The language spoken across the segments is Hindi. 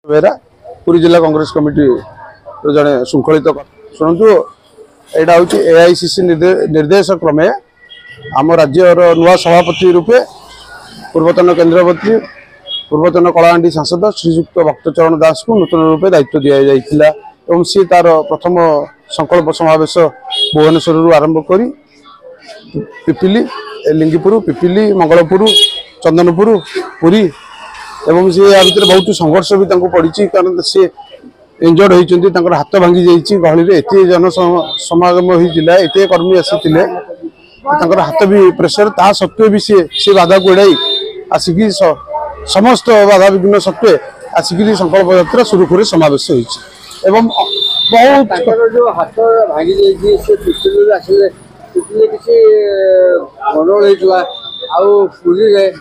बेहरा पुरी जिला कांग्रेस कमिटी जड़े श्रृंखलित शुणु यहाँ हूँ एआईसीसी निर्देश क्रमे आम राज्य नुआ सभापति रूपे पूर्वतन केंद्र मंत्री पूर्वतन कलाहांडी सांसद श्रीजुक्त भक्तचरण दास को नूतन रूपे दायित्व दि जाइथिला एवं सी तार प्रथम संकल्प समावेश भुवनेश्वर आरंभ कर पिपिली लिंगीपुर पिपिली मंगलपुर चंदनपुर पुरी एवं सी या भर बहुत संघर्ष भी पड़ी कारण सी इंजर्ड होती हाथ भांगी जाइए गहली एत जन समागम होता एत कर्मी आसी हाथ भी प्रेसर ता सत्वे भी सी बाधा को एड़ाई आसिक समस्त बाधा विघ्न सत्वे आसिक संकल्प यात्रा सुरुखुरे समावेश होती बहुत जो हाथ भांगी जाइए किसी गंडगोल होता पुरी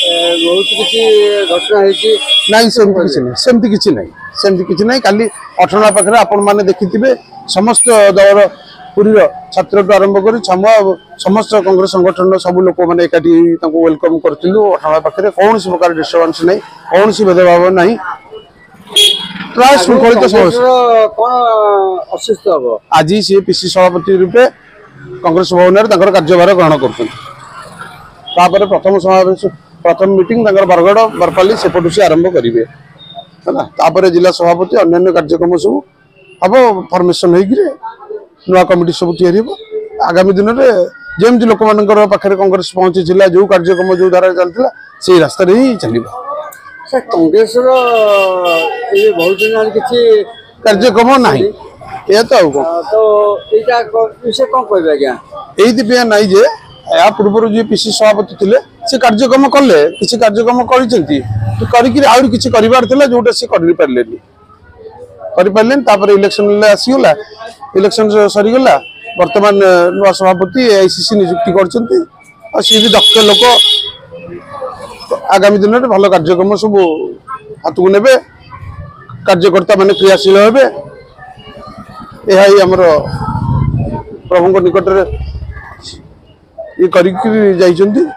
बहुत किसी घटना नहीं सेमती किसी नहीं काली अठना पाखे आपण मैंने देखिथे समस्त दल पुरी छात्र आरंभ कर समस्त कांग्रेस संगठन सब लोक मैंने एकाठी वेलकम करूँ अठना पाखे कौन प्रकार डिस्टर्बांस नहीं कौन भेदभाव ना प्राय श्रृंखलित आज सी पीसी सभापति रूपे कांग्रेस भवन में कार्यभार ग्रहण कर प्रथम समावेश प्रथम मीटिंग बरगड़ बरपाली सेपटू से आरंभ करेंगे है जिला सभापति अन्य कार्यक्रम सब हम फर्मेसन नुआ कमिटी सब या आगामी दिन में जमी लोक पाखे कांग्रेस पहुंची जो कार्यक्रम जो धारा चलता से रास्तार ही चलता कांग्रेस बहुत किसी कार्यक्रम ना ये तो कौन आज्ञा ये ना जे या पूर्व जी पीसी सभापति थे से कार्यक्रम कले किसी कार्यक्रम कर किसी जोटा सी कर इलेक्शन आसीगला इलेक्शन सरीगला वर्तमान नुआ सभापति एआईसीसी नियुक्ति कर भी दक्ष लोक आगामी दिन में भल कार्यक्रम सब हाथ को ने कार्यकर्ता मान क्रियाशील हे यह प्रभु निकट ये कर